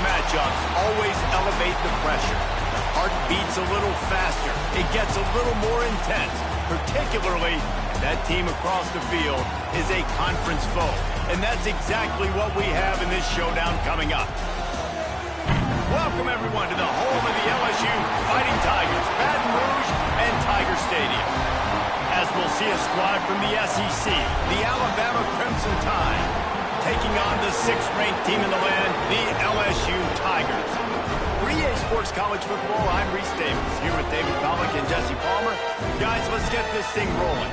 Matchups always elevate the pressure. The heart beats a little faster. It gets a little more intense, particularly if that team across the field is a conference foe. And that's exactly what we have in this showdown coming up. Welcome, everyone, to the home of the LSU Fighting Tigers, Baton Rouge and Tiger Stadium. As we'll see a squad from the SEC, the Alabama Crimson Tide, taking on the 6th-ranked team in the land, the LSU Tigers. For EA Sports College Football, I'm Reese Davis, here with David Pollack and Jesse Palmer. Guys, let's get this thing rolling.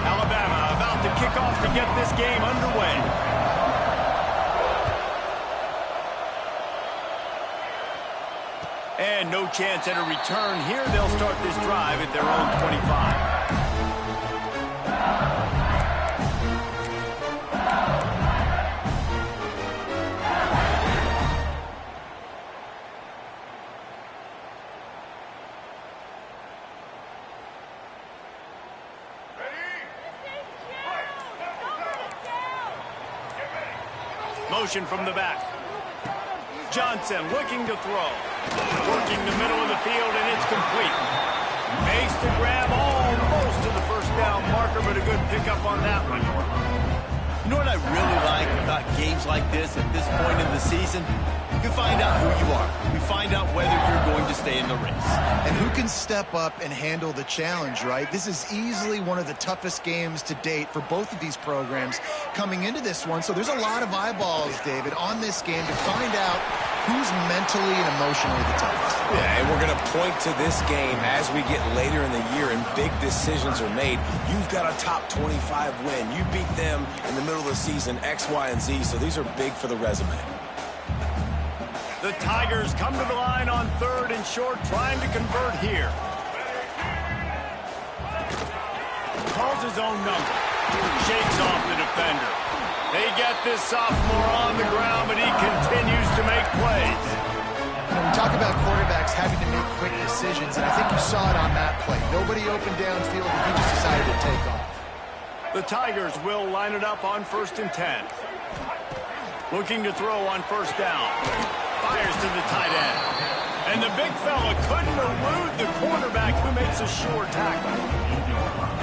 Alabama about to kick off to get this game underway. And no chance at a return here. They'll start this drive at their own 25. Motion from the back. Johnson looking to throw. Working the middle of the field, and it's complete. Makes the grab almost to the first down marker, but a good pickup on that one. You know what I really like about games like this at this point in the season? You find out who you are. You find out whether you're going to stay in the race. And who can step up and handle the challenge, right? This is easily one of the toughest games to date for both of these programs coming into this one. So there's a lot of eyeballs, David, on this game to find out who's mentally and emotionally the toughest. Yeah, and we're going to point to this game as we get later in the year and big decisions are made. You've got a top 25 win. You beat them in the middle of the season, X, Y, and Z, so these are big for the resume. The Tigers come to the line on 3rd and short, trying to convert here. Calls his own number. Shakes off the defender. They get this sophomore on the ground, but he continues to make plays. You know, we talk about quarterbacks having to make quick decisions, and I think you saw it on that play. Nobody open downfield, and he just decided to take off. The Tigers will line it up on 1st and 10. Looking to throw on 1st down. Fires to the tight end. And the big fella couldn't elude the cornerback who makes a sure tackle.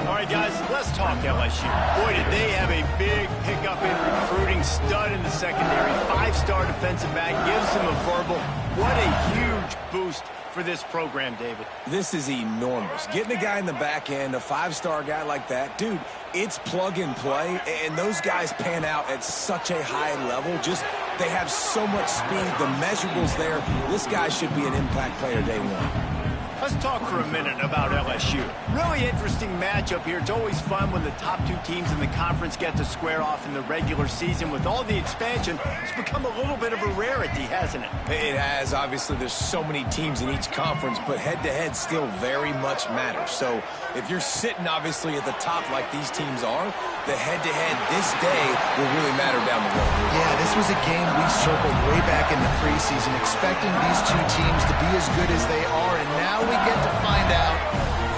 All right, guys, let's talk LSU. Boy, did they have a big pickup in recruiting. Stud in the secondary. 5-star defensive back. Gives them a verbal. What a huge boost for this program, David. This is enormous. Getting a guy in the back end, a 5-star guy like that, dude, it's plug and play, and those guys pan out at such a high level. Just, they have so much speed. The measurables there. This guy should be an impact player day one. Let's talk for a minute about LSU. Really interesting matchup here. It's always fun when the top 2 teams in the conference get to square off in the regular season. With all the expansion, it's become a little bit of a rarity, hasn't it? It has. Obviously, there's so many teams in each conference, but head-to-head still very much matters. So if you're sitting, obviously, at the top like these teams are, the head-to-head this day will really matter down the road. Yeah, this was a game we circled way back in the preseason, expecting these 2 teams to be as good as they are, and now we get to find out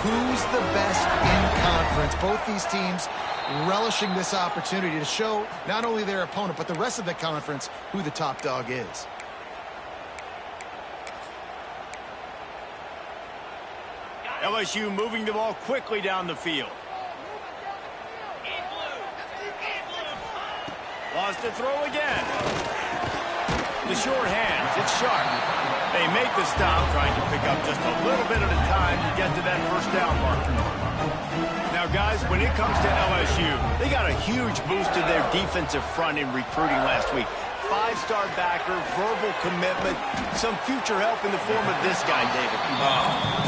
who's the best in conference. Both these teams relishing this opportunity to show not only their opponent, but the rest of the conference who the top dog is. LSU moving the ball quickly down the field. Wants to throw again. The short hands, it's sharp. They make the stop, trying to pick up just a little bit at a time to get to that first down marker. Now, guys, when it comes to LSU, they got a huge boost to their defensive front in recruiting last week. Five-star backer, verbal commitment, some future help in the form of this guy, David.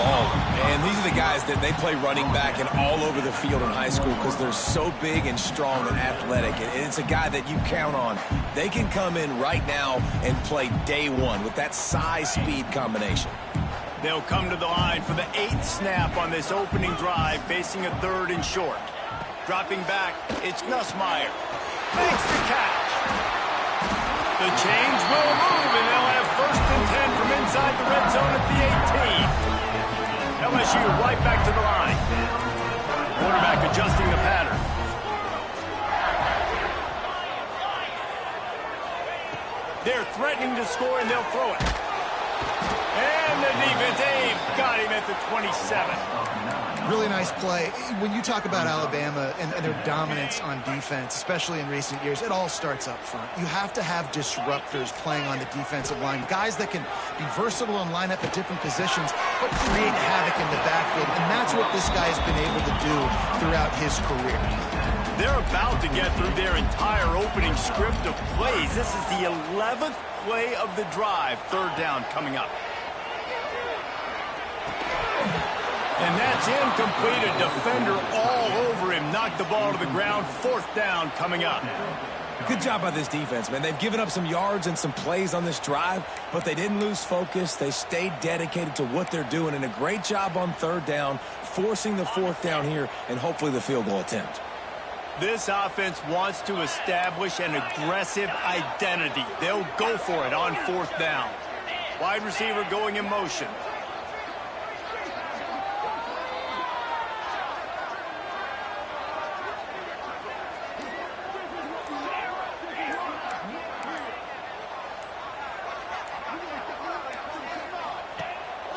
Ball. And these are the guys that they play running back and all over the field in high school because they're so big and strong and athletic. And it's a guy that you count on. They can come in right now and play day one with that size-speed combination. They'll come to the line for the 8th snap on this opening drive, facing a 3rd and short. Dropping back, it's Nussmeier. Makes the catch. The change will move, and they'll have 1st and 10 from inside the red zone at the 18. LSU right back to the line. Quarterback adjusting the pattern. They're threatening to score, and they'll throw it. And the defense, they've got him at the 27. Really nice play. When you talk about Alabama and their dominance on defense, especially in recent years, it all starts up front. You have to have disruptors playing on the defensive line, guys that can be versatile and line up at different positions, but create havoc in the backfield. And that's what this guy has been able to do throughout his career. They're about to get through their entire opening script of plays. This is the 11th play of the drive. 3rd down coming up. And that's incomplete. A defender all over him. Knocked the ball to the ground. 4th down coming up. Good job by this defense, man. They've given up some yards and some plays on this drive, but they didn't lose focus. They stayed dedicated to what they're doing, and a great job on 3rd down, forcing the 4th down here, and hopefully the field goal attempt. This offense wants to establish an aggressive identity. They'll go for it on 4th down. Wide receiver going in motion.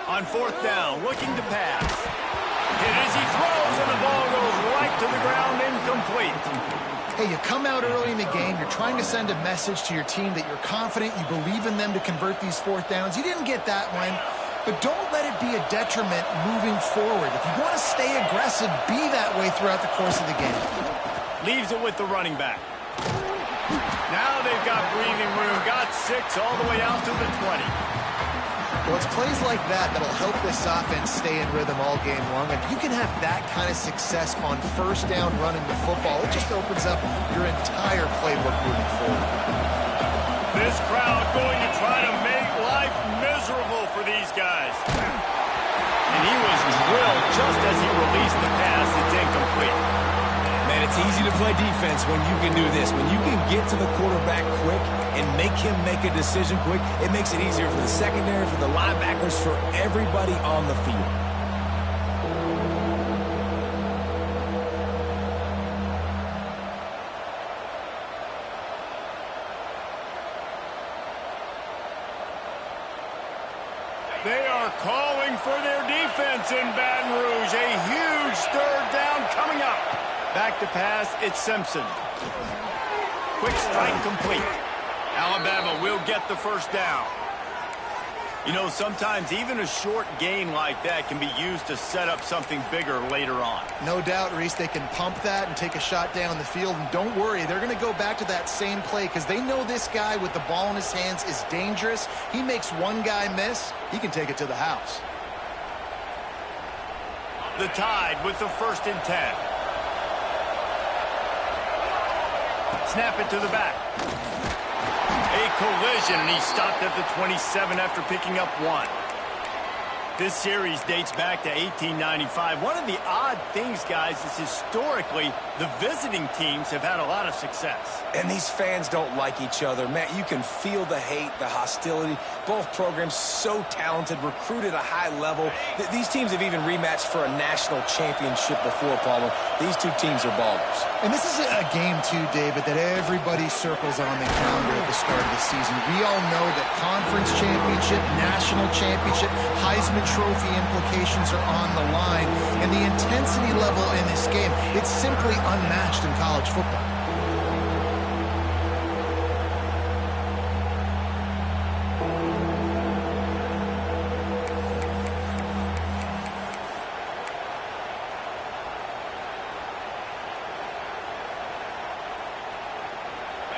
On 4th down, looking to pass. Hit as he throws, and the ball goes right to the ground, incomplete. Hey, you come out early in the game, you're trying to send a message to your team that you're confident, you believe in them to convert these 4th downs. You didn't get that one, but don't let it be a detriment moving forward. If you want to stay aggressive, be that way throughout the course of the game. Leaves it with the running back. Now they've got breathing room, got 6 all the way out to the 20. Well, it's plays like that that'll help this offense stay in rhythm all game long. If you can have that kind of success on 1st down running the football, it just opens up your entire playbook moving forward. This crowd going to try to make life miserable for these guys. And he was drilled just as he released the pass. It's incomplete. Man, it's easy to play defense when you can do this. When you can get to the quarterback quick and make him make a decision quick, it makes it easier for the secondary, for the linebackers, for everybody on the field. They are calling for their defense in Baton Rouge. A huge 3rd down coming up. Back to pass, it's Simpson. Quick strike complete. Alabama will get the 1st down. You know, sometimes even a short gain like that can be used to set up something bigger later on. No doubt, Reese, they can pump that and take a shot down the field. And don't worry, they're going to go back to that same play because they know this guy with the ball in his hands is dangerous. He makes one guy miss, he can take it to the house. The Tide with the 1st and 10. Snap it to the back. A collision, and he stopped at the 27 after picking up 1. This series dates back to 1895. One of the odd things, guys, is historically the visiting teams have had a lot of success. And these fans don't like each other. Matt, you can feel the hate, the hostility. Both programs so talented, recruited at a high level. These teams have even rematched for a national championship before, Palmer. These two teams are ballers. And this is a game, too, David, that everybody circles on the calendar at the start of the season. We all know that conference championship, national championship, Heisman Trophy implications are on the line. And the intensity level in this game, it's simply unmatched in college football.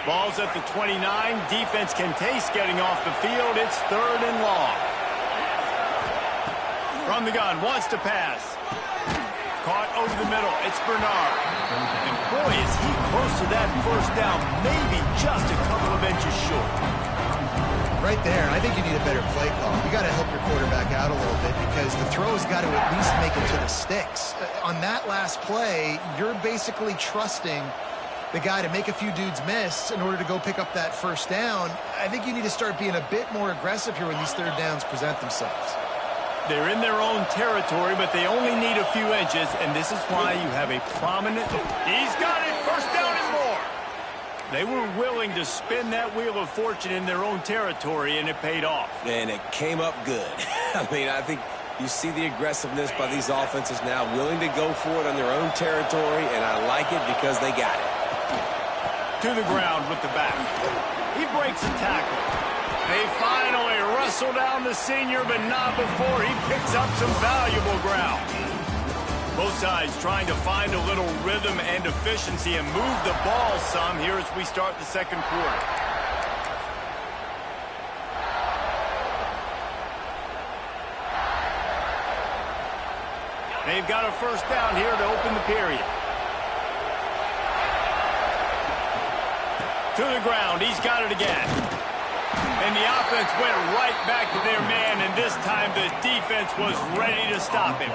Ball's at the 29. Defense can taste getting off the field. It's 3rd and long. From the gun, wants to pass. Caught over the middle. It's Bernard. And boy, is he close to that first down. Maybe just a couple of inches short. Right there, I think you need a better play call. You got to help your quarterback out a little bit because the throw has got to at least make it to the sticks. On that last play, you're basically trusting the guy to make a few dudes miss in order to go pick up that first down. I think you need to start being a bit more aggressive here when these 3rd downs present themselves. They're in their own territory, but they only need a few inches, and this is why you have a prominent... He's got it! First down and more! They were willing to spin that wheel of fortune in their own territory, and it paid off. And it came up good. I mean, I think you see the aggressiveness by these offenses now, willing to go for it on their own territory, and I like it because they got it. To the ground with the back. He breaks a tackle. They finally wrestle down the senior, but not before he picks up some valuable ground. Both sides trying to find a little rhythm and efficiency and move the ball some here as we start the second quarter. They've got a first down here to open the period. To the ground, he's got it again. And the offense went right back to their man, and this time the defense was ready to stop him.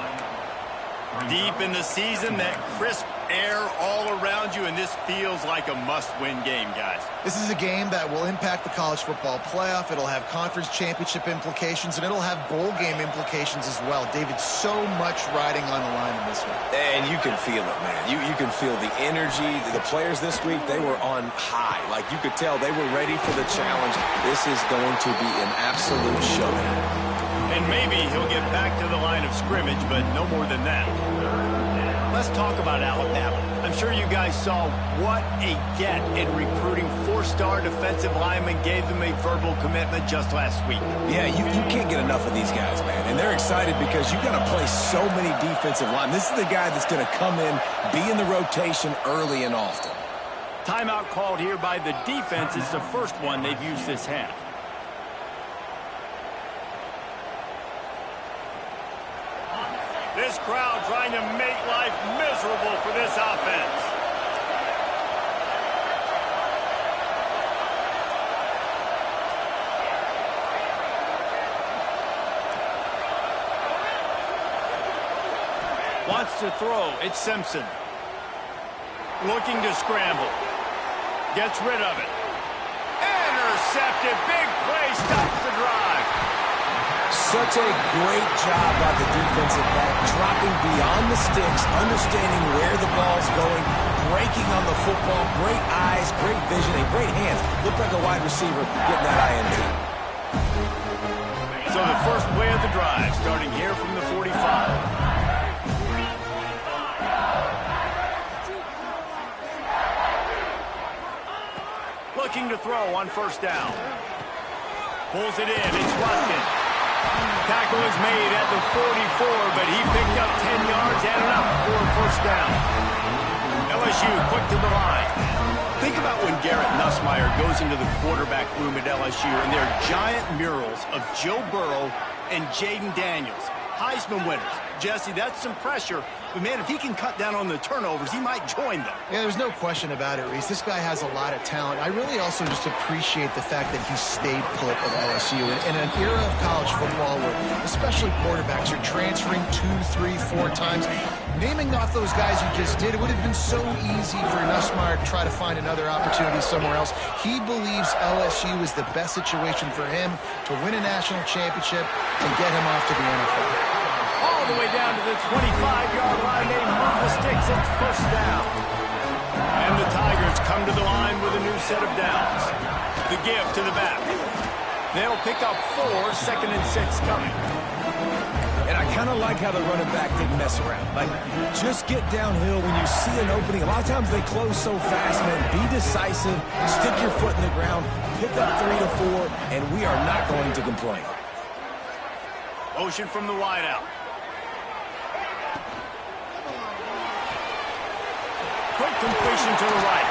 Deep in the season, that crisp air all around you, and this feels like a must-win game, guys. This is a game that will impact the college football playoff. It'll have conference championship implications, and it'll have bowl game implications as well. David, so much riding on the line in this one. And you can feel it, man. You can feel the energy. The players this week, they were on high. Like, you could tell they were ready for the challenge. This is going to be an absolute showdown. And maybe he'll get back to the line of scrimmage, but no more than that. Let's talk about Alabama. I'm sure you guys saw what a get in recruiting. 4-star defensive linemen gave them a verbal commitment just last week. Yeah, you can't get enough of these guys, man. And they're excited because you got to play so many defensive line. This is the guy that's going to come in, be in the rotation early and often. Timeout called here by the defense. It's the first one they've used this half. This crowd trying to make life miserable for this offense. Wants to throw. It's Simpson. Looking to scramble. Gets rid of it. Intercepted. Big play. Stops the drive. Such a great job by the defensive back, dropping beyond the sticks, understanding where the ball's going, breaking on the football, great eyes, great vision, and great hands. Looked like a wide receiver getting that INT. So the first play of the drive, starting here from the 45. Looking to throw on first down. Pulls it in. It's Watkins. Tackle is made at the 44, but he picked up 10 yards and enough for a first down. LSU quick to the line. Think about when Garrett Nussmeier goes into the quarterback room at LSU, and there are giant murals of Joe Burrow and Jaden Daniels, Heisman winners. Jesse, that's some pressure. But, man, if he can cut down on the turnovers, he might join them. Yeah, there's no question about it, Reese. This guy has a lot of talent. I really also just appreciate the fact that he stayed put at LSU. In an era of college football where especially quarterbacks are transferring 2, 3, 4 times, naming off those guys you just did, it would have been so easy for Nussmeier to try to find another opportunity somewhere else. He believes LSU is the best situation for him to win a national championship and get him off to the NFL. All the way down to the 25-yard line. They move the sticks. It's first down. And the Tigers come to the line with a new set of downs. The give to the back. They'll pick up 4, 2nd and 6 coming. And I kind of like how the running back didn't mess around. Like, just get downhill when you see an opening. A lot of times they close so fast, man. Be decisive. Stick your foot in the ground. Pick up 3 to 4, and we are not going to complain. Motion from the wideout. Quick completion to the right.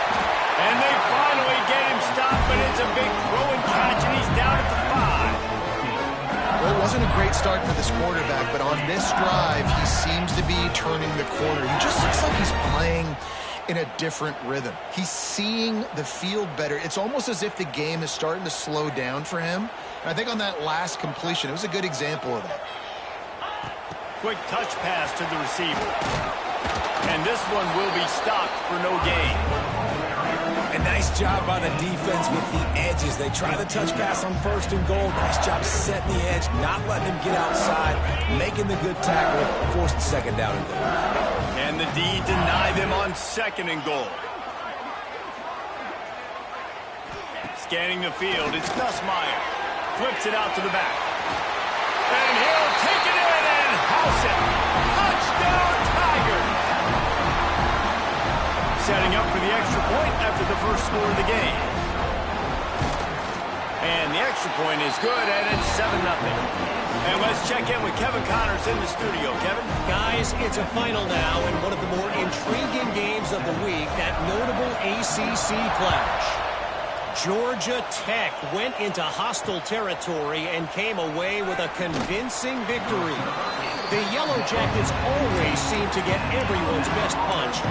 And they finally get him stopped, but it's a big throw and catch, and he's down at the 5. Well, it wasn't a great start for this quarterback, but on this drive, he seems to be turning the corner. He just looks like he's playing in a different rhythm. He's seeing the field better. It's almost as if the game is starting to slow down for him. And I think on that last completion, it was a good example of that. Quick touch pass to the receiver. And this one will be stopped for no gain. A nice job by the defense with the edges. They try the touch pass on 1st and goal. Nice job setting the edge, not letting him get outside, making the good tackle, forced 2nd down and goal. And the D deny them on 2nd and goal. Scanning the field, it's Gus Meyer. Flips it out to the back. And he'll take it in and house it. Touchdown, Tigers! Setting up for the extra point after the first score of the game. And the extra point is good, and it's 7-0. And let's check in with Kevin Connors in the studio. Kevin? Guys, it's a final now in one of the more intriguing games of the week, that notable ACC clash. Georgia Tech went into hostile territory and came away with a convincing victory. The Yellow Jackets always seem to get everyone's best punch,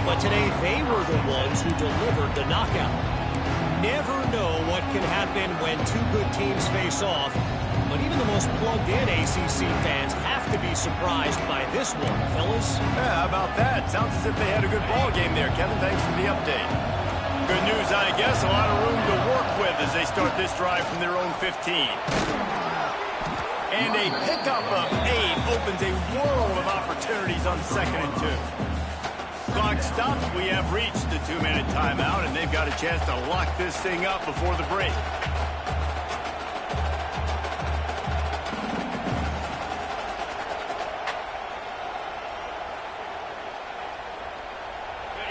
but today they were the ones who delivered the knockout. Never know what can happen when two good teams face off, but even the most plugged-in ACC fans have to be surprised by this one, fellas. Yeah, how about that? Sounds as if they had a good ball game there, Kevin. Thanks for the update. Good news, I guess. A lot of room to work with as they start this drive from their own 15. And a pickup of 8 opens a world of opportunities on 2nd and 2. Clock stops. We have reached the 2-minute timeout, and they've got a chance to lock this thing up before the break.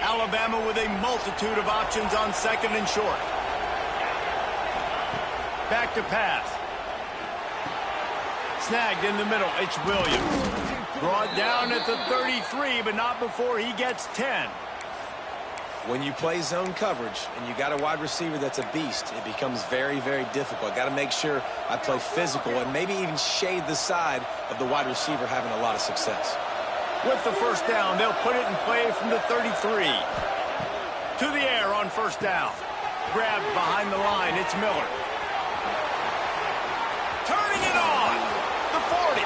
Alabama with a multitude of options on 2nd and short. Back to pass. Snagged in the middle. It's Williams. Brought down at the 33, but not before he gets 10. When you play zone coverage and you got a wide receiver that's a beast, it becomes very, very difficult. Got to make sure I play physical and maybe even shade the side of the wide receiver having a lot of success. With the first down, they'll put it in play from the 33. To the air on 1st down. Grabbed behind the line, it's Miller. Turning it on. The 40.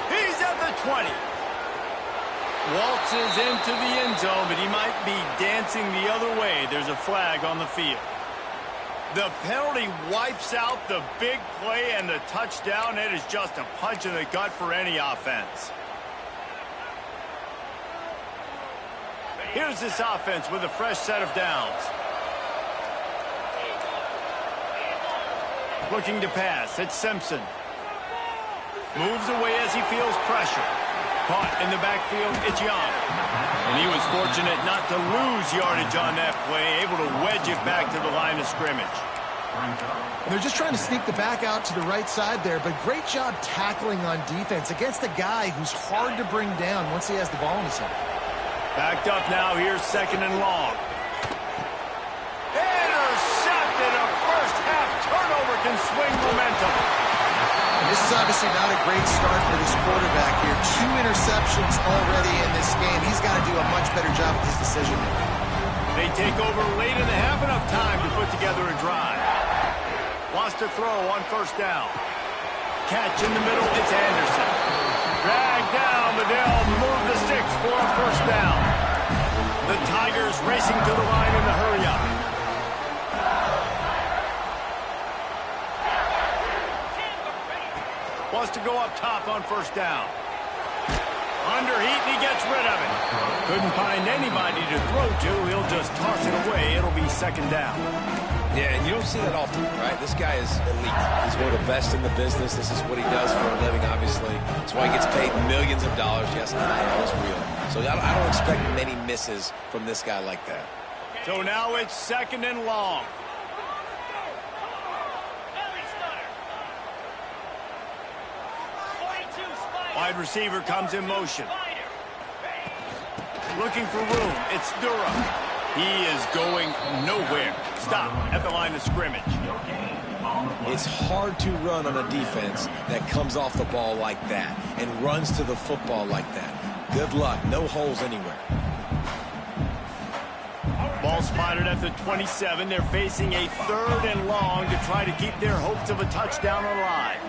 He's at the 20. Waltzes into the end zone, but he might be dancing the other way. There's a flag on the field. The penalty wipes out the big play and the touchdown. It is just a punch in the gut for any offense. Here's this offense with a fresh set of downs. Looking to pass. It's Simpson. Moves away as he feels pressure. Caught in the backfield. It's Young. And he was fortunate not to lose yardage on that play. Able to wedge it back to the line of scrimmage. And they're just trying to sneak the back out to the right side there, but great job tackling on defense against a guy who's hard to bring down once he has the ball in his hand. Backed up now, here's 2nd and long. Intercepted! A first-half turnover can swing momentum. And this is obviously not a great start for this quarterback here. 2 interceptions already in this game. He's got to do a much better job with his decision making. They take over late in the half, enough time to put together a drive. Wants to throw on 1st down. Catch in the middle, it's Anderson. Dragged down, but they'll move the sticks for a 1st down. The Tigers racing to the line in the hurry-up. Wants to go up top on 1st down. Under heat, and he gets rid of it. Couldn't find anybody to throw to. He'll just toss it away. It'll be 2nd down. Yeah, and you don't see that often, right? This guy is elite. He's one of the best in the business. This is what he does for a living, obviously. That's why he gets paid millions of dollars. Yes, NIL is real. So I don't expect many misses from this guy like that. So now it's 2nd and long. Wide receiver comes in motion. Looking for room. It's Durham. He is going nowhere. Stop at the line of scrimmage. It's hard to run on a defense that comes off the ball like that and runs to the football like that. Good luck. No holes anywhere. Ball spotted at the 27. They're facing a 3rd and long to try to keep their hopes of a touchdown alive.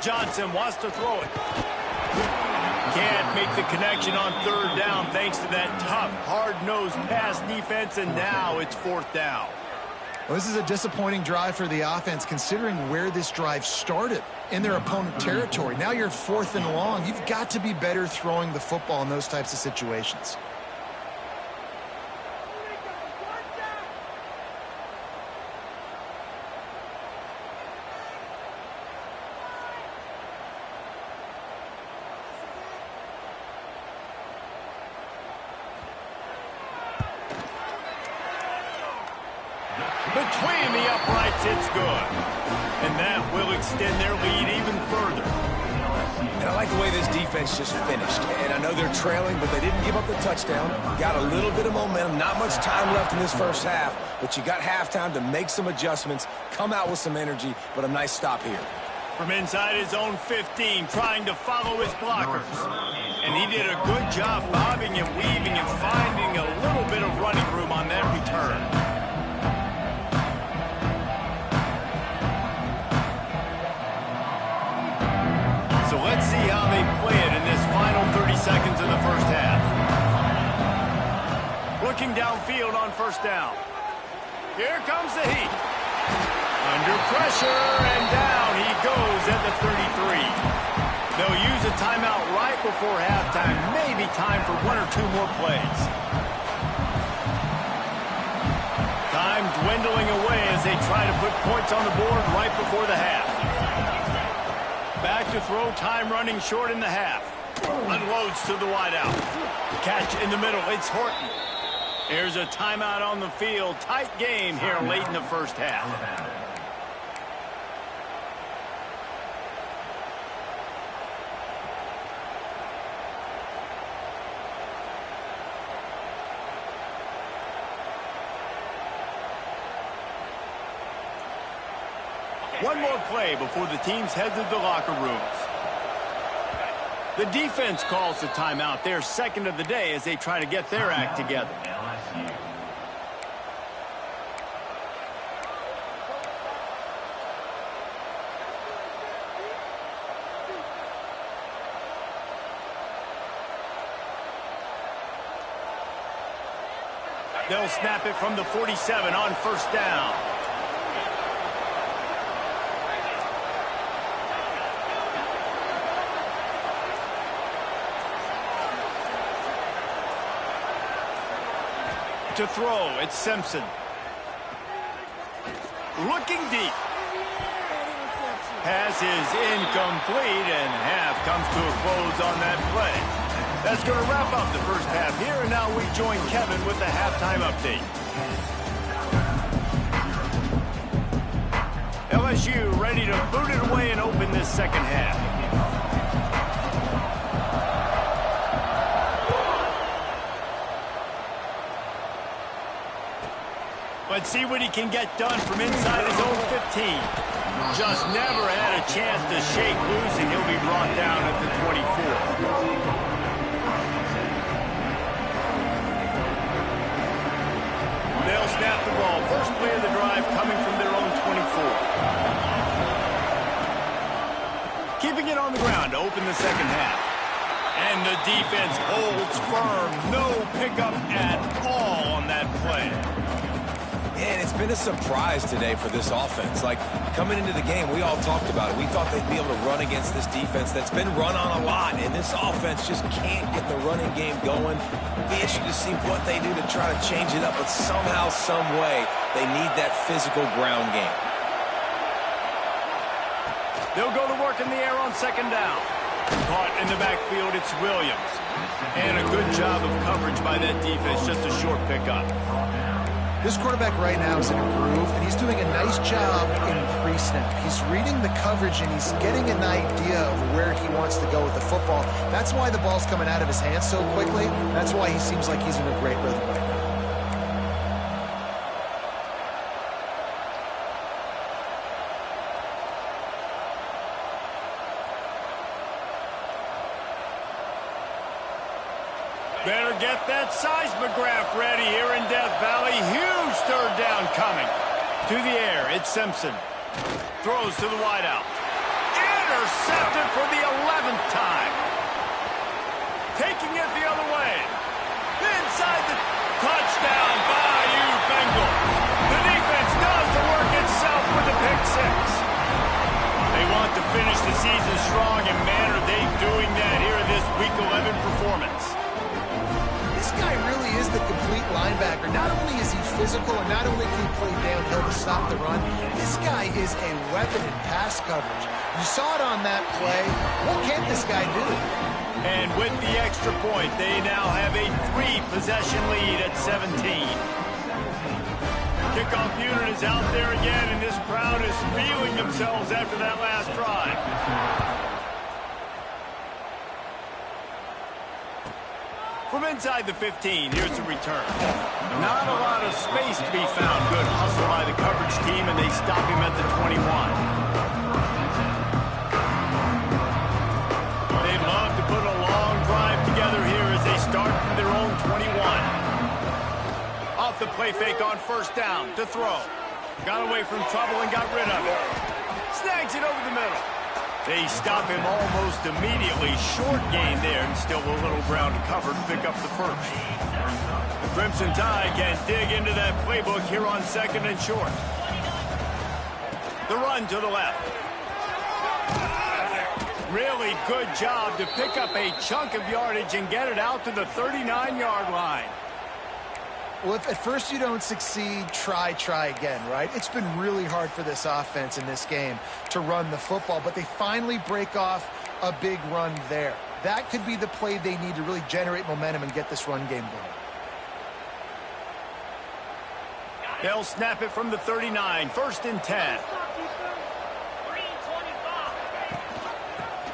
Johnson wants to throw it. Can't make the connection on 3rd down thanks to that tough, hard-nosed pass defense, and now it's 4th down. Well, this is a disappointing drive for the offense considering where this drive started in their opponent territory. Now you're 4th and long. You've got to be better throwing the football in those types of situations. Between the uprights, it's good. And that will extend their lead even further. And I like the way this defense just finished. And I know they're trailing, but they didn't give up the touchdown. Got a little bit of momentum. Not much time left in this first half, but you got halftime to make some adjustments, come out with some energy, but a nice stop here. From inside his own 15, trying to follow his blockers. And he did a good job bobbing and weaving and finding a little bit of running room on that return. So let's see how they play it in this final 30 seconds of the first half. Looking downfield on 1st down. Here comes the heat. Under pressure, and down he goes at the 33. They'll use a timeout right before halftime. Maybe time for 1 or 2 more plays. Time dwindling away as they try to put points on the board right before the half. Back to throw, time running short in the half. Unloads to the wideout. Catch in the middle, it's Horton. Here's a timeout on the field. Tight game here late in the first half. One more play before the teams head to the locker rooms. The defense calls the timeout, their 2nd of the day, as they try to get their act together. They'll snap it from the 47 on 1st down. To throw, it's Simpson. Looking deep. Pass is incomplete, and half comes to a close on that play. That's going to wrap up the first half here, and now we join Kevin with the halftime update. LSU ready to boot it away and open this second half. Let's see what he can get done from inside his own 15. Just never had a chance to shake loose, and he'll be brought down at the 24. They'll snap the ball. First play of the drive coming from their own 24. Keeping it on the ground to open the second half. And the defense holds firm. No pickup at all on that play. And it's been a surprise today for this offense. Like, coming into the game, we all talked about it. We thought they'd be able to run against this defense that's been run on a lot, and this offense just can't get the running game going. Be interested to see what they do to try to change it up, but somehow, some way, they need that physical ground game. They'll go to work in the air on 2nd down. Caught in the backfield, it's Williams. And a good job of coverage by that defense, just a short pickup. This quarterback right now is in a groove, and he's doing a nice job in pre-snap. He's reading the coverage, and he's getting an idea of where he wants to go with the football. That's why the ball's coming out of his hands so quickly. That's why he seems like he's in a great rhythm right now. Better get that seismograph ready here in Death Valley. Huge third down coming. To the air, it's Simpson. Throws to the wideout. Intercepted for the 11th time. Taking it the other way. Inside the touchdown, Bayou Bengals. The defense does the work itself with the pick six. They want to finish the season strong, and man, are they doing that here in this Week 11 performance. This guy really is the complete linebacker. Not only is he physical, and not only can he play downhill to stop the run, this guy is a weapon in pass coverage. You saw it on that play. What can't this guy do? And with the extra point, they now have a 3-possession lead at 17. Kickoff unit is out there again, and this crowd is feeling themselves after that last drive. From inside the 15, here's the return. Not a lot of space to be found. Good hustle by the coverage team, and they stop him at the 21. They'd love to put a long drive together here as they start from their own 21. Off the play fake on first down to throw. Got away from trouble and got rid of it. Snags it over the middle. They stop him almost immediately. Short gain there, and still a little ground to cover to pick up the first. The Crimson Tide can dig into that playbook here on second and short. The run to the left. Really good job to pick up a chunk of yardage and get it out to the 39-yard line. Well, if at first you don't succeed, try again, right? It's been really hard for this offense in this game to run the football, but they finally break off a big run there. That could be the play they need to really generate momentum and get this run game going. They'll snap it from the 39, 1st and 10.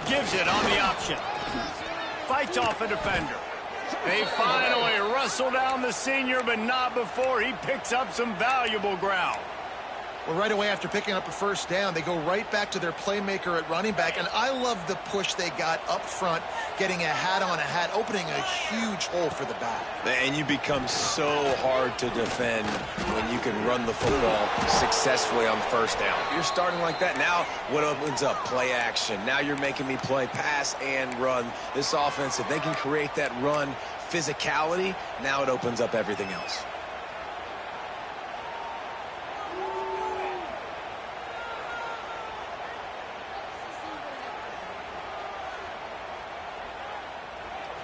Gives it on the option. Fights off a defender. They finally wrestle down the senior, but not before he picks up some valuable ground. Well, right away after picking up a first down, they go right back to their playmaker at running back, and I love the push they got up front, getting a hat on a hat, opening a huge hole for the back. And you become so hard to defend when you can run the football successfully on first down. You're starting like that. Now what opens up? Play action. Now you're making me play pass and run. This offense, if they can create that run physicality, now it opens up everything else.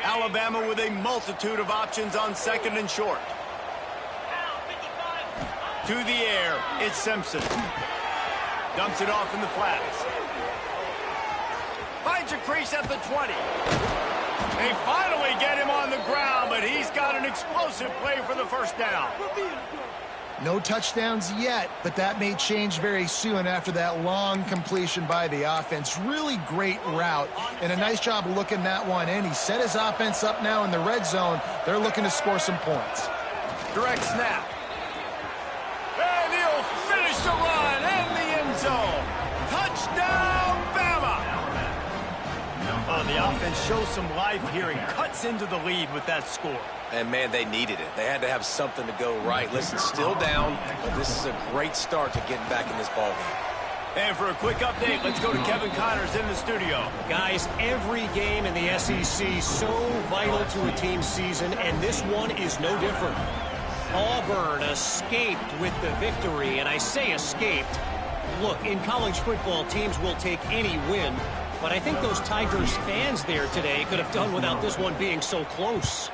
Alabama with a multitude of options on second and short. To the air, it's Simpson. Dumps it off in the flats. Finds a crease at the 20. They finally get him on the ground, but he's got an explosive play for the first down. No touchdowns yet, but that may change very soon after that long completion by the offense. Really great route, and a nice job of looking that one in. He set his offense up now in the red zone. They're looking to score some points. Direct snap. And he'll finish the run in the end zone. Touchdown, Bama! Oh, the offense shows some life here and cuts into the lead with that score. And, man, they needed it. They had to have something to go right. Listen, still down, but this is a great start to getting back in this ballgame. And for a quick update, let's go to Kevin Connors in the studio. Guys, every game in the SEC so vital to a team's season, and this one is no different. Auburn escaped with the victory, and I say escaped. Look, in college football, teams will take any win, but I think those Tigers fans there today could have done without this one being so close.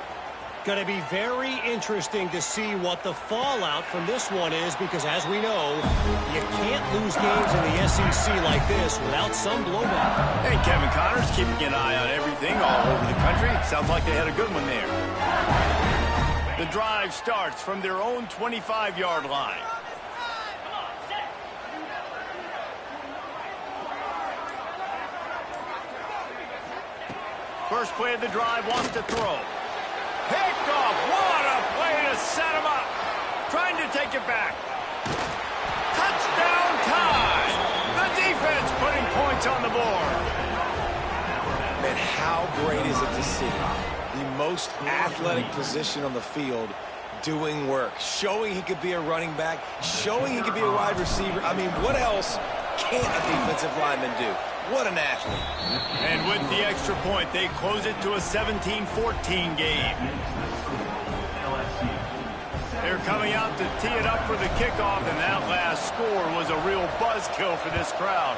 Going to be very interesting to see what the fallout from this one is, because as we know, you can't lose games in the SEC like this without some blowback. Hey, Kevin Connors, keeping an eye on everything all over the country. Sounds like they had a good one there. The drive starts from their own 25-yard line. First play of the drive, wants to throw. Picked off. What a play to set him up. Trying to take it back. Touchdown time. The defense putting points on the board. Man, how great is it to see the most athletic position on the field doing work, showing he could be a running back, showing he could be a wide receiver. I mean, what else can't a defensive lineman do? What an athlete. And with the extra point, they close it to a 17-14 game. They're coming out to tee it up for the kickoff, and that last score was a real buzzkill for this crowd.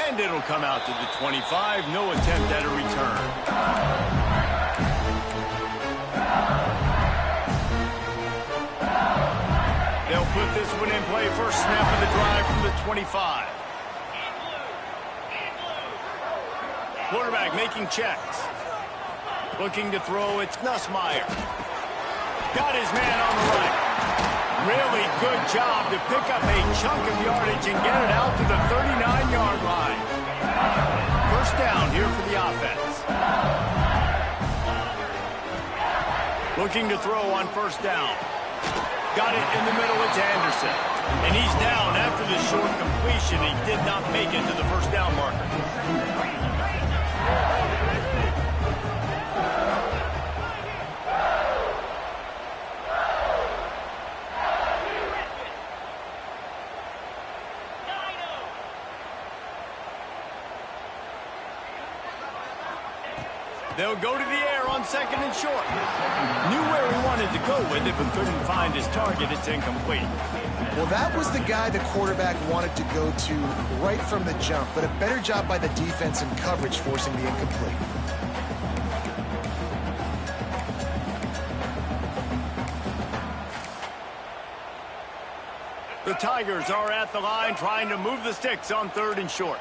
And it'll come out to the 25. No attempt at a return. They'll put this one in play. First snap of the drive from the 25. Quarterback making checks. Looking to throw, it's Nussmeier. Got his man on the right. Really good job to pick up a chunk of yardage and get it out to the 39-yard line. First down here for the offense. Looking to throw on first down. Got it in the middle, it's Anderson. And he's down after the short completion. He did not make it to the first down marker. They'll go to the air on second and short. Knew where he wanted to go with it, but couldn't find his target. It's incomplete. Well, that was the guy the quarterback wanted to go to right from the jump, but a better job by the defense in coverage forcing the incomplete. The Tigers are at the line trying to move the sticks on third and short.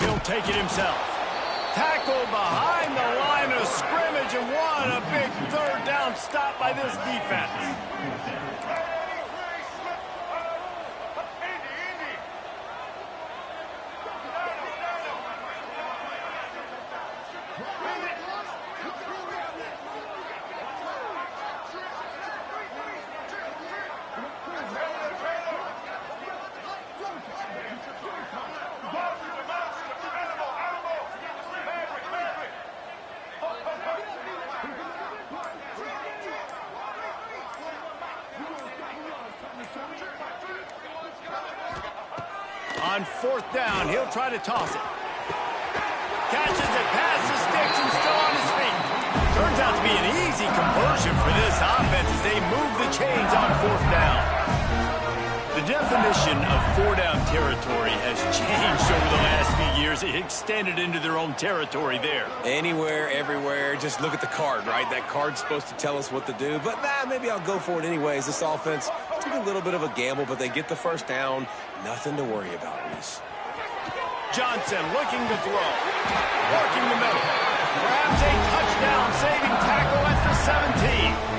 He'll take it himself. Tackle behind the line of scrimmage, and what a big third down stop by this defense. On fourth down, he'll try to toss it. Catches it past the sticks and still on his feet. Turns out to be an easy conversion for this offense as they move the chains on fourth down. The definition of four-down territory has changed over the last few years. It extended into their own territory there. Anywhere, everywhere, just look at the card, right? That card's supposed to tell us what to do, but maybe I'll go for it anyways. This offense took a little bit of a gamble, but they get the first down. Nothing to worry about, Reese. Johnson looking to throw. Working the middle. Grabs a touchdown, saving tackle at the 17.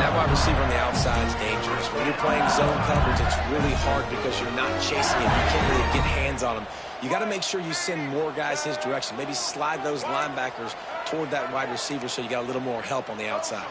That wide receiver on the outside is dangerous. When you're playing zone coverage, it's really hard because you're not chasing him. You can't really get hands on him. You got to make sure you send more guys his direction. Maybe slide those linebackers toward that wide receiver so you got a little more help on the outside.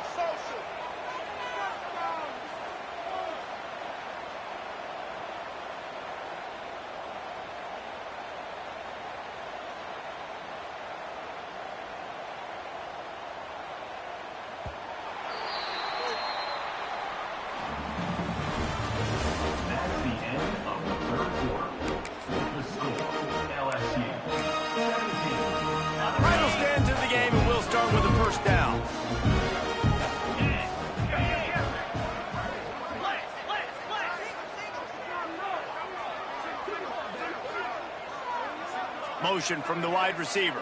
Motion from the wide receiver.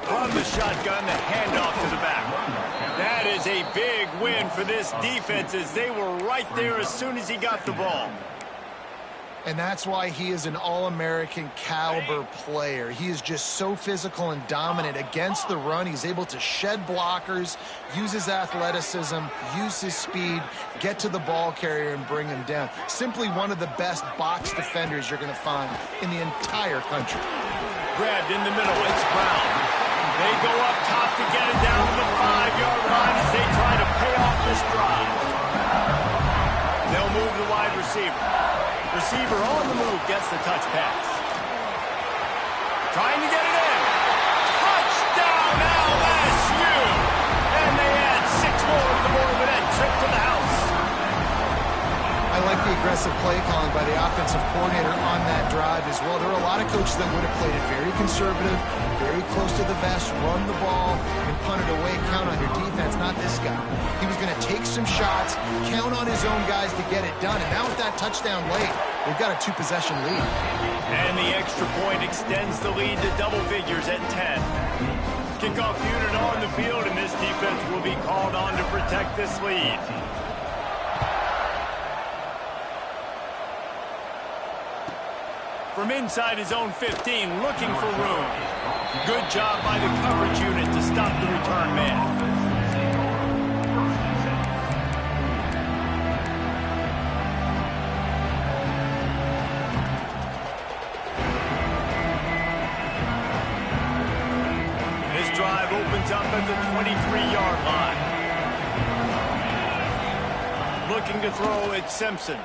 From the shotgun, the handoff to the back. That is a big win for this defense as they were right there as soon as he got the ball. And that's why he is an All-American caliber player. He is just so physical and dominant against the run. He's able to shed blockers, use his athleticism, use his speed, get to the ball carrier and bring him down. Simply one of the best box defenders you're going to find in the entire country. Grabbed in the middle, it's Brown. They go up top to get it down to the 5-yard line as they try to pay off this drive. They'll move the wide receiver. Receiver on the move gets the touch pass. Trying to get it in. Touchdown LSU! And they add 6 more to the board with that trip to the house. I like the aggressive play calling by the offensive coordinator on that drive as well. There are a lot of coaches that would have played it very conservative, very close to the vest, run the ball, and punt it away, count on your defense. Not this guy. He was going to take some shots, count on his own guys to get it done. And now with that touchdown late, they've got a 2-possession lead. And the extra point extends the lead to double figures at 10. Kickoff unit on the field, and this defense will be called on to protect this lead. From inside his own 15, looking for room. Good job by the coverage unit to stop the return man. This drive opens up at the 23-yard line. Looking to throw, it's Simpson.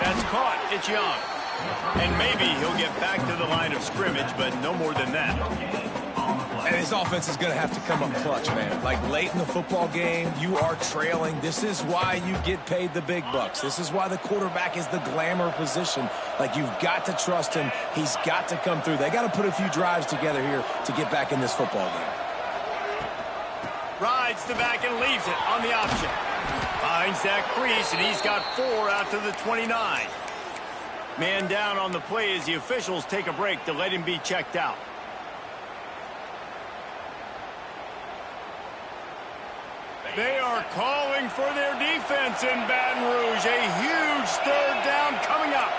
That's caught. It's Young. And maybe he'll get back to the line of scrimmage, but no more than that. And his offense is going to have to come up clutch, man. Like late in the football game, you are trailing. This is why you get paid the big bucks. This is why the quarterback is the glamour position. Like, you've got to trust him. He's got to come through. They got to put a few drives together here to get back in this football game. Rides the back and leaves it on the option. Finds that crease, and he's got 4 out to the 29. Man down on the play as the officials take a break to let him be checked out. They are calling for their defense in Baton Rouge. A huge 3rd down coming up.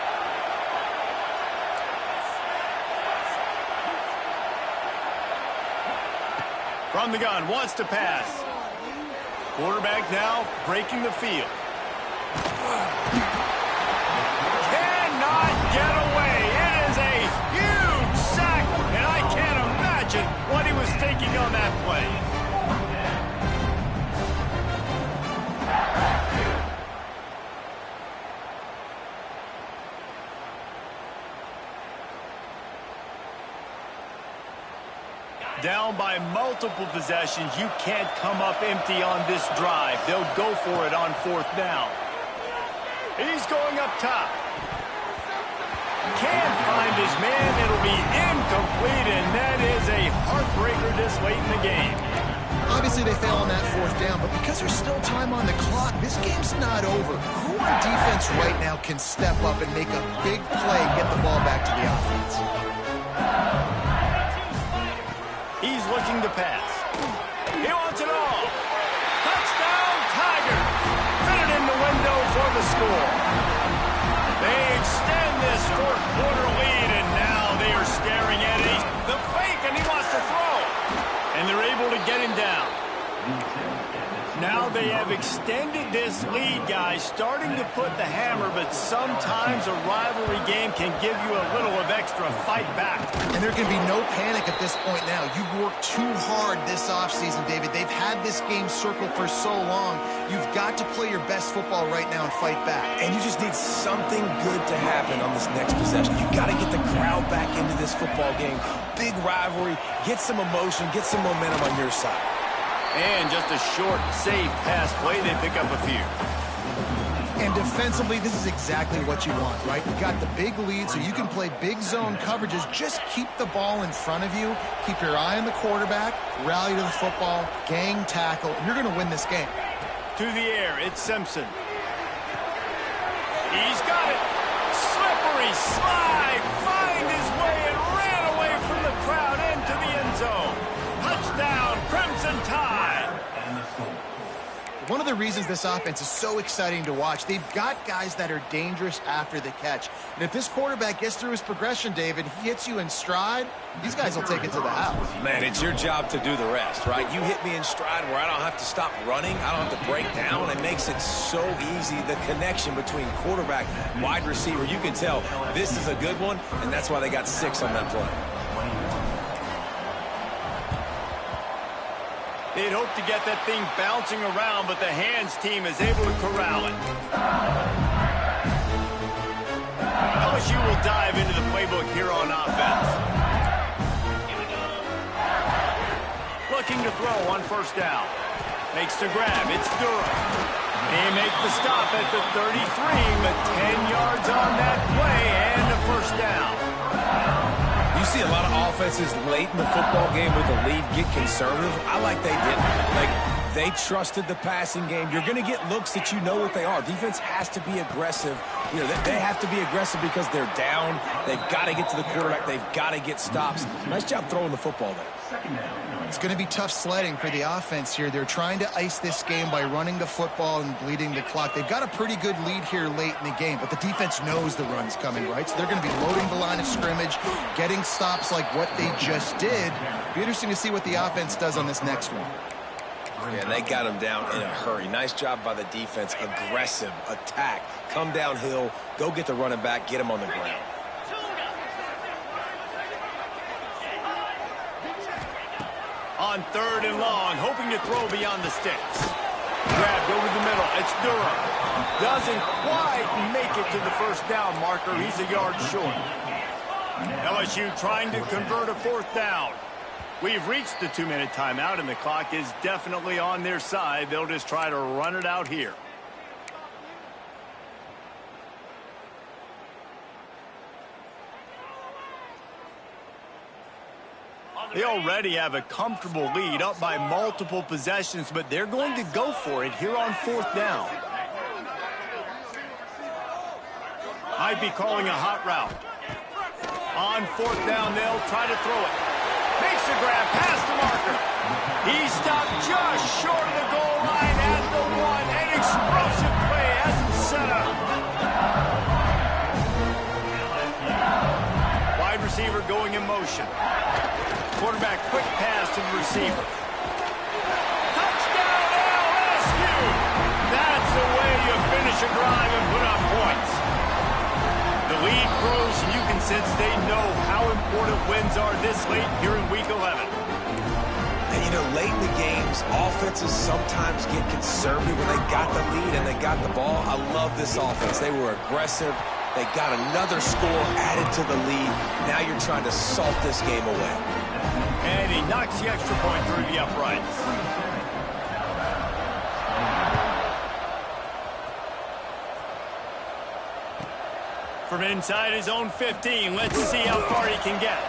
From the gun, wants to pass. Quarterback now breaking the field. Cannot get away. It is a huge sack, and I can't imagine what he was thinking on that play. Down by multiple possessions, you can't come up empty on this drive. They'll go for it on 4th down. He's going up top. Can't find his man. It'll be incomplete, and that is a heartbreaker this late in the game. Obviously, they fail on that 4th down, but because there's still time on the clock, this game's not over. Who on defense right now can step up and make a big play and get the ball back to the offense? He's looking to pass. He wants it all. Touchdown, Tiger. Fit it in the window for the score. They extend this 4th-quarter lead, and now they are staring at it. The fake, and he wants to throw. And they're able to get him down. Now they have extended this lead, guys, starting to put the hammer, but sometimes a rivalry game can give you a little of extra fight back. And there can be no panic at this point now. You've worked too hard this offseason, David. They've had this game circled for so long. You've got to play your best football right now and fight back. And you just need something good to happen on this next possession. You got to get the crowd back into this football game. Big rivalry. Get some emotion. Get some momentum on your side. And just a short, safe pass play. They pick up a few. And defensively, this is exactly what you want, right? You got the big lead, so you can play big zone coverages. Just keep the ball in front of you. Keep your eye on the quarterback. Rally to the football. Gang tackle. And you're going to win this game. To the air, it's Simpson. He's got it. Slippery slide. Find his way and ran away from the crowd into the end zone. Touchdown, Crimson Tide. One of the reasons this offense is so exciting to watch, they've got guys that are dangerous after the catch. And if this quarterback gets through his progression, David, he hits you in stride, these guys will take it to the house. Man, it's your job to do the rest, right? You hit me in stride where I don't have to stop running. I don't have to break down. It makes it so easy, the connection between quarterback, wide receiver. You can tell this is a good one, and that's why they got 6 on that play. They'd hope to get that thing bouncing around, but the hands team is able to corral it. LSU will dive into the playbook here on offense. Looking to throw on first down. Makes the grab. It's Durham. They make the stop at the 33, but 10 yards on that play and a first down. You see a lot of offenses late in the football game with the lead get conservative. I like they didn't. Like, they trusted the passing game. You're going to get looks that you know what they are. Defense has to be aggressive. You know, they have to be aggressive because they're down. They've got to get to the quarterback. They've got to get stops. Nice job throwing the football there. It's going to be tough sledding for the offense here. They're trying to ice this game by running the football and bleeding the clock. They've got a pretty good lead here late in the game, but the defense knows the run's coming, right? So they're going to be loading the line of scrimmage, getting stops like what they just did. Be interesting to see what the offense does on this next one. Yeah, and they got him down in a hurry. Nice job by the defense. Aggressive, attack, come downhill, go get the running back, get him on the ground. On 3rd and long, hoping to throw beyond the sticks. Grabbed over the middle. It's Durham. Doesn't quite make it to the first down marker. He's a yard short. LSU trying to convert a 4th down. We've reached the 2-minute timeout, and the clock is definitely on their side. They'll just try to run it out here. They already have a comfortable lead, up by multiple possessions, but they're going to go for it here on 4th down. Might be calling a hot route. On 4th down, they'll try to throw it. Makes the grab past the marker. He stopped just short of the goal line at the 1. An explosive play has him set up. Wide receiver going in motion. Quarterback quick pass to the receiver. Touchdown LSU! That's the way you finish a drive and put up points. The lead grows, and you can sense they know how important wins are this late here in Week 11. And, you know, late in the games, offenses sometimes get conservative when they got the lead and they got the ball. I love this offense. They were aggressive. They got another score added to the lead. Now you're trying to salt this game away. And he knocks the extra point through the uprights. From inside his own 15, let's see how far he can get.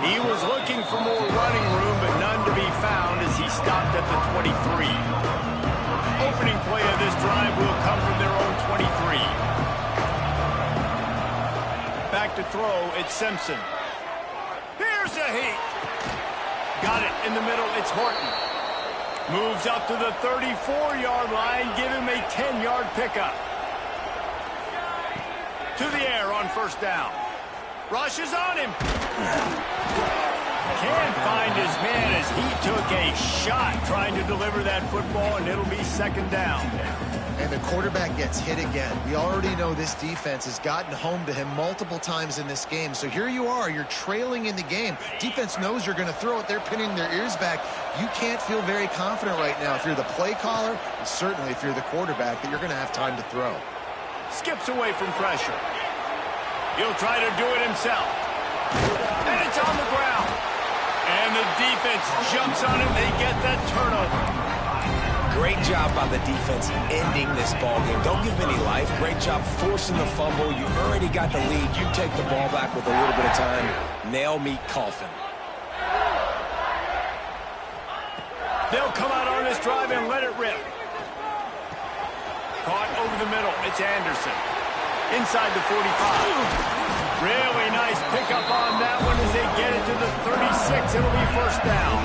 He was looking for more running room, but none to be found as he stopped at the 23. Opening play of this drive will come from their own 23. Back to throw, it's Simpson. Here's a heat. Got it in the middle, it's Horton. Moves up to the 34-yard line, give him a 10-yard pickup. To the air on first down. Rushes on him. Can't find his man as he took a shot trying to deliver that football, and it'll be 2nd down. And the quarterback gets hit again. We already know this defense has gotten home to him multiple times in this game. So here you are, you're trailing in the game. Defense knows you're going to throw it. They're pinning their ears back. You can't feel very confident right now if you're the play caller, and certainly if you're the quarterback, that you're going to have time to throw. Skips away from pressure. He'll try to do it himself. And it's on the ground. And the defense jumps on him. They get that turnover. Great job by the defense ending this ball game. Don't give them any life. Great job forcing the fumble. You already got the lead. You take the ball back with a little bit of time. Nail meet coffin. They'll come out on this drive and let it rip. Caught over the middle. It's Anderson. Inside the 45. Really nice pickup on that one as they get it to the 36. It'll be first down.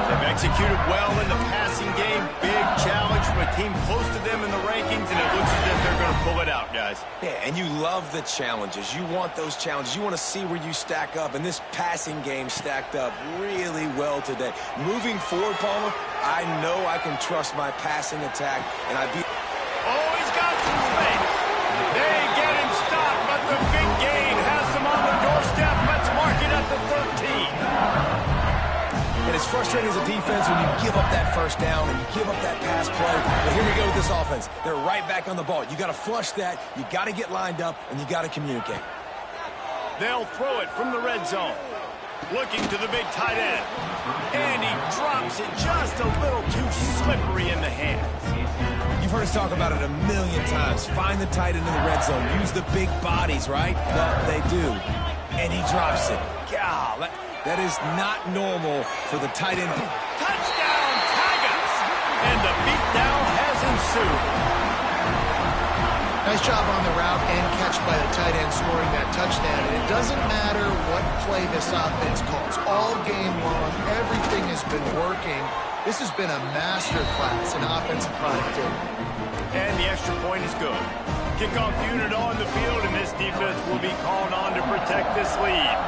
They've Executed well in the passing game. Big challenge from a team close to them in the rankings, and it looks as if they're going to pull it out, guys. Yeah, and you love the challenges. You want those challenges. You want to see where you stack up, and this passing game stacked up really well today. Moving forward, Palmer, I know I can trust my passing attack, and I beat... Oh, he's got some space. They get him stopped, but the big gain has them on the doorstep. Let's mark it at the 13. And it's frustrating as a defense when you give up that first down and you give up that pass play. But here we go with this offense. They're right back on the ball. You got to flush that. You got to get lined up, and you got to communicate. They'll throw it from the red zone. Looking to the big tight end. And he drops it just a little too slippery in the hands. You've heard us talk about it a million times. Find the tight end in the red zone. Use the big bodies, right? Well, they do. And he drops it. God, that is not normal for the tight end. Touchdown, Tigers! And the beatdown has ensued. Nice job on the route and catch by the tight end scoring that touchdown. And it doesn't matter what play this offense calls. All game long, everything has been working. This has been a master class in offensive productivity. And the extra point is good. Kickoff unit on the field, and this defense will be called on to protect this lead.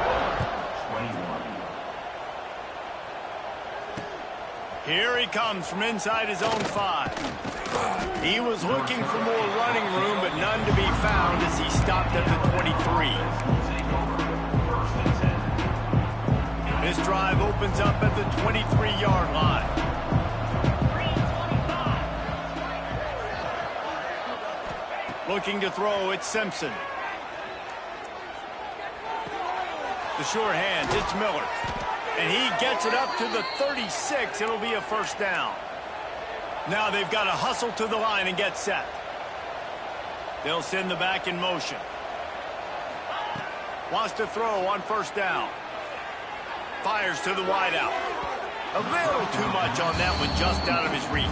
Here he comes from inside his own 5. He was looking for more running room, but none to be found as he stopped at the 23. This drive opens up at the 23-yard line. Looking to throw, it's Simpson. The sure hands, it's Miller. And he gets it up to the 36. It'll be a first down. Now they've got to hustle to the line and get set. They'll send the back in motion. Wants to throw on first down. Fires to the wideout. A little too much on that one, just out of his reach.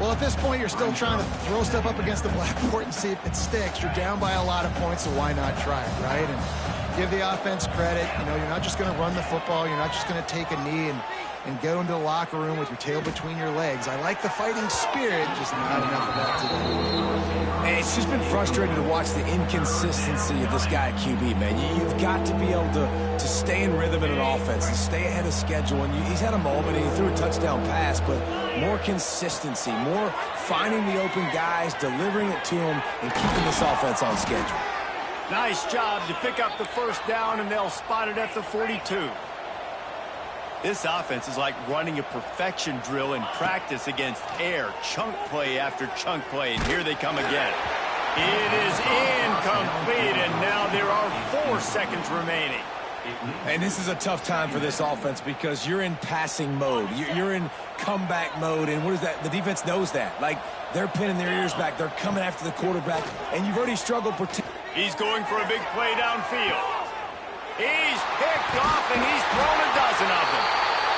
Well, at this point, you're still trying to throw stuff up against the blackboard and see if it sticks. You're down by a lot of points, so why not try it, right? And give the offense credit. You know, you're not just going to run the football. You're not just going to take a knee and go into the locker room with your tail between your legs. I like the fighting spirit, just not enough of that today. Man, it's just been frustrating to watch the inconsistency of this guy at QB, man. You've got to be able to stay in rhythm in an offense and stay ahead of schedule. And he's had a moment, and he threw a touchdown pass, but more consistency, more finding the open guys, delivering it to them, and keeping this offense on schedule. Nice job to pick up the first down, and they'll spot it at the 42. This offense is like running a perfection drill in practice against air, chunk play after chunk play, and here they come again. It is incomplete, and now there are 4 seconds remaining. And this is a tough time for this offense because you're in passing mode. You're in comeback mode, and what is that? The defense knows that. Like, they're pinning their ears back. They're coming after the quarterback, and you've already struggled protecting. He's going for a big play downfield. He's picked off, and he's thrown a dozen of them.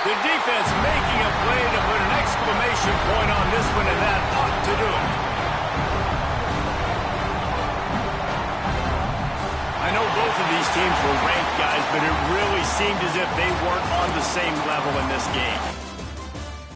The defense making a play to put an exclamation point on this one, and that ought to do it. I know both of these teams were ranked, guys, but it really seemed as if they weren't on the same level in this game.